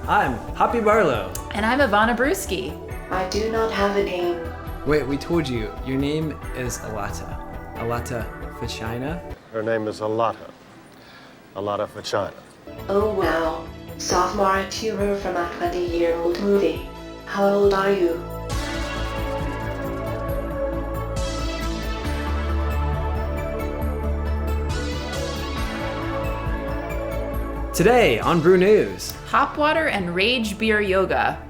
I'm Hoppy Barlow. And I'm Ivana Brewski. I do not have a name. Wait, we told you, your name is Alata. Alata Fachina? Her name is Alata. Alata Fachina. Oh wow. Sophomore tuber from a 20-year-old movie. How old are you? Today on Brew News, Hop water and RateBeer yoga.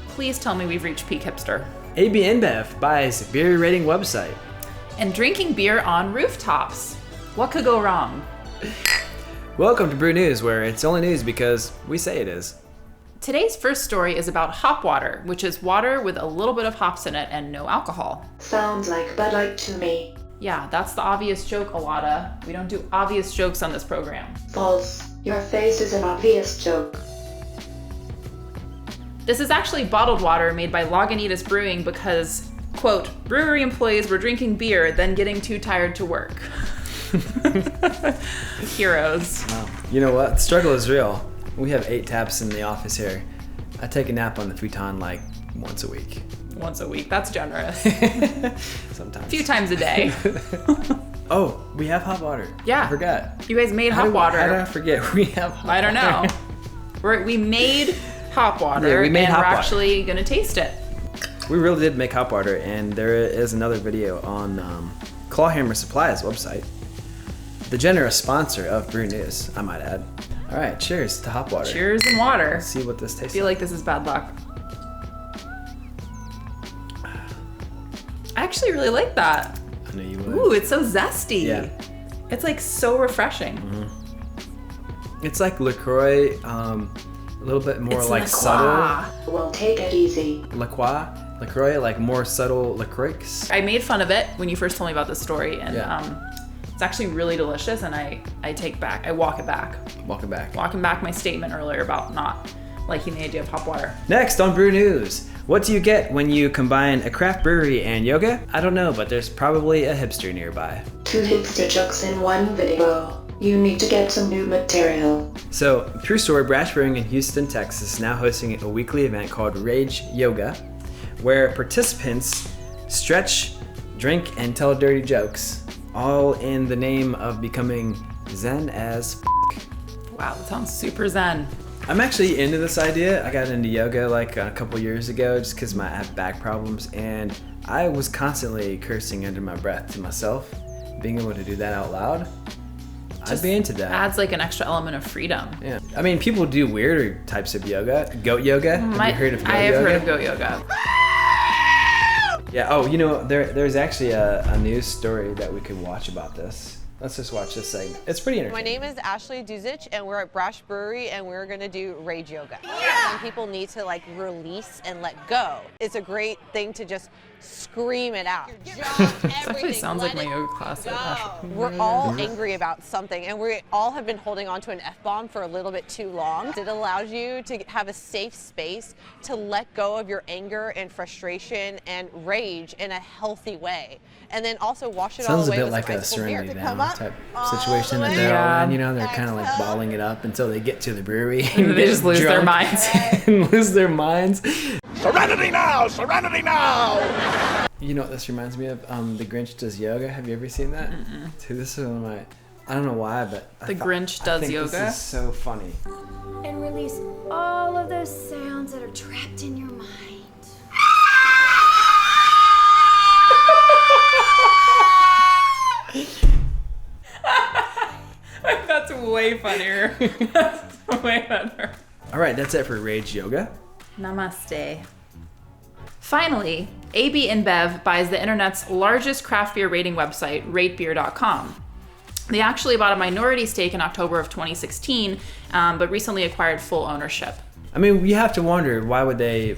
Please tell me we've reached peak hipster. AB InBev buys beer rating website. And drinking beer on rooftops. What could go wrong? Welcome to Brew News, where it's only news because we say it is. Today's first story is about hop water, which is water with a little bit of hops in it and no alcohol. Sounds like Bud Light to me. Yeah, that's the obvious joke, Alata. We don't do obvious jokes on this program. False. Your face is an obvious joke. This is actually bottled water made by Lagunitas Brewing because, quote, brewery employees were drinking beer, then getting too tired to work. Heroes. Wow. You know what? The struggle is real. We have 8 taps in the office here. I take a nap on the futon like once a week. Once a week, that's generous. Sometimes. A few times a day. Oh, we have hot water. Yeah. I forgot. You guys made hop water. How did I forget? We have hot water. I don't know. We made hop water, Yeah, we made and hop we're water. actually gonna taste it. We really did make hot water, and there is another video on Clawhammer Supply's website. The generous sponsor of Brew News, I might add. All right, cheers to hop water. Cheers and water. Let's see what this tastes I feel like this is bad luck. I actually really like that. I knew you would. Ooh, it's so zesty. Yeah. It's like so refreshing. It's like LaCroix, a little bit more It's like LaCroix. subtle. Well, take it easy. LaCroix, like more subtle LaCroix. I made fun of it when you first told me about this story, and Yeah. it's actually really delicious, and I walk it back. Welcome back. Walking back my statement earlier about not liking the idea of hop water. Next on Brew News, what do you get when you combine a craft brewery and yoga? I don't know, but there's probably a hipster nearby. 2 hipster jokes in one video. You need to get some new material. So, true story, Brash Brewing in Houston, Texas is now hosting a weekly event called Rage Yoga, where participants stretch, drink, and tell dirty jokes, all in the name of becoming zen as Wow, that sounds super zen. I'm actually into this idea. I got into yoga like a couple years ago just because I have back problems, and I was constantly cursing under my breath to myself. Being able to do that out loud, I'd be into that. Adds like an extra element of freedom. Yeah, I mean, people do weirder types of yoga. Goat yoga. Have you heard of goat yoga? I have heard of goat yoga. Yeah. Oh, you know, there's actually a news story that we could watch about this. Let's just watch this segment. It's pretty My entertaining. name is Ashley Duzich, and we're at Brash Brewery, and we're gonna do Rage Yoga. Some people need to like release and let go. It's a great thing to just scream it out. Actually sounds like my yoga class. We're all angry about something, and we all have been holding on to an F-bomb for a little bit too long. It allows you to have a safe space to let go of your anger and frustration and rage in a healthy way. And then also wash it all Sounds a away bit with like some a ice cold beer. Serenity Come Down up, type all situation the that way they're all Yeah. in. You know, they're kind of like Exhale. balling it up until they get to the brewery. And they just lose their drunk minds. and lose their minds. Serenity now! Serenity now! You know what this reminds me of? The Grinch Does Yoga. Have you ever seen that? Dude, this is one of my... I don't know why, but... The Grinch Does I think Yoga? This is so funny. And release all of those sounds that are trapped in your mind. That's way funnier. That's way better. All right, that's it for Rage Yoga. Namaste. Finally, AB InBev buys the internet's largest craft beer rating website, RateBeer.com. They actually bought a minority stake in October of 2016, but recently acquired full ownership. I mean, you have to wonder, why would they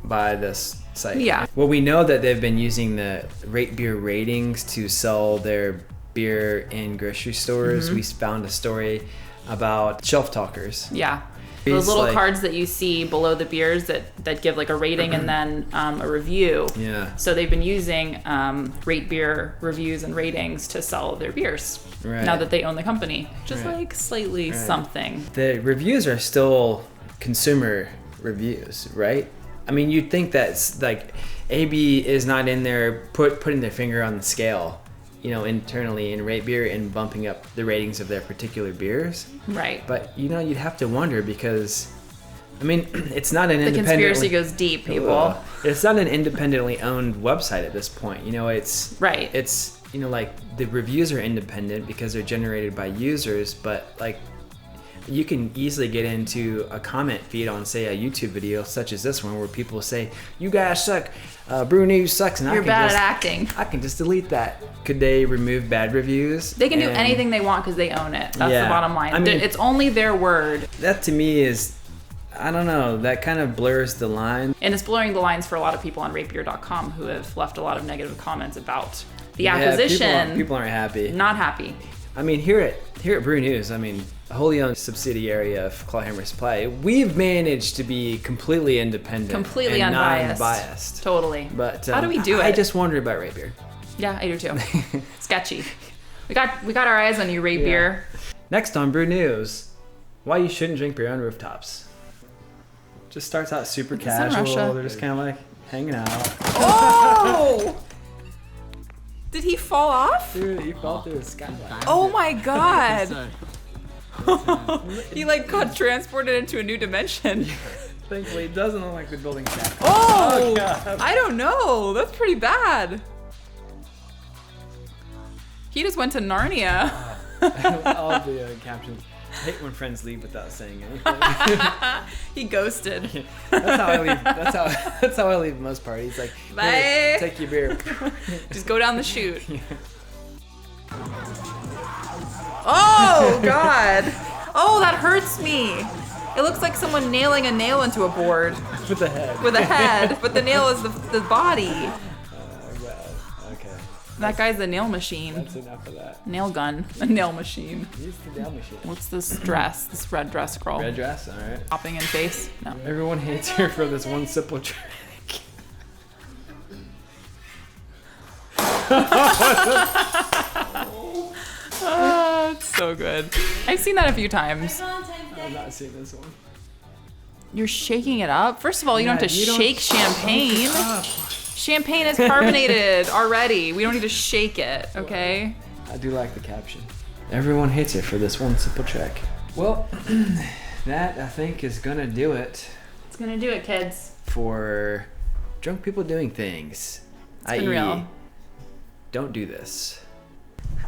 buy this site? Yeah. Well, we know that they've been using the RateBeer ratings to sell their beer in grocery stores. We found a story about shelf talkate. Yeah. Those It's little like- cards that you see below the beers that give like a rating and then a review. Yeah. So they've been using RateBeer reviews and ratings to sell their beers. Right. Now that they own the company. Just Right. like slightly Right. something. The reviews are still consumer reviews, right? I mean, you'd think that's like AB is not in there putting their finger on the scale, internally in RateBeer and bumping up the ratings of their particular beers. Right. But you'd have to wonder because, I mean, it's not an independent. The conspiracy goes deep, people. It's not an independently owned website at this point. It's right. It's like the reviews are independent because they're generated by users, but like you can easily get into a comment feed on, say, a YouTube video such as this one where people say, "You guys suck, Brew News sucks," and you're bad at acting. I can just delete that. Could they remove bad reviews? They can do anything they want because they own it. That's the bottom line. I mean, it's only their word. That to me is, I don't know, that kind of blurs the line. And it's blurring the lines for a lot of people on RateBeer.com who have left a lot of negative comments about the acquisition. People aren't happy. Not happy. I mean, here at Brew News, I mean, a wholly owned subsidiary of Clawhammer Supply, we've managed to be completely independent, completely and unbiased, non-biased. Totally. But how do we do it? I just wonder about RateBeer. Yeah, I do too. Sketchy. We got our eyes on you, RateBeer. Yeah. Next on Brew News, why you shouldn't drink beer on rooftops. Just starts out super casual. They're just kind of like hanging out. Oh! Did he fall off? Dude, he fell through the skyline. Oh my god! He like got transported into a new dimension. Thankfully, it doesn't look like the building's down. Oh! I don't know. That's pretty bad. He just went to Narnia. All the captions. I hate when friends leave without saying anything. He ghosted. That's how I leave. That's how I leave most parties. Like, bye. Here, take your beer. Just go down the chute. Oh God! Oh, that hurts me. It looks like someone nailing a nail into a board. With a head. With a head, but the nail is the body. Well, okay. That guy's a nail machine. That's enough of that. Nail gun. A nail machine. Use the nail machine. What's this dress? This red dress girl. Red dress? Alright. Popping in face? No. Everyone hates her for this one simple trick. Oh, it's so good. I've seen that a few times. I've not seen this one. You're shaking it up? First of all, you don't have to shake champagne. Champagne is carbonated already. We don't need to shake it, okay? I do like the caption. Everyone hates her for this one simple trick. Well, that I think is gonna do it. It's gonna do it, kids. For drunk people doing things. It's been real. Don't do this.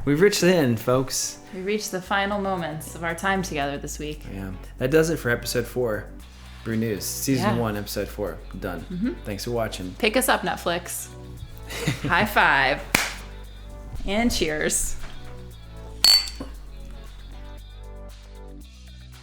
We've reached the end, folks. We reached the final moments of our time together this week. Yeah. That does it for episode 4. Brew News. Season 1, episode 4. Done. Mm-hmm. Thanks for watching. Pick us up, Netflix. High five. And cheers.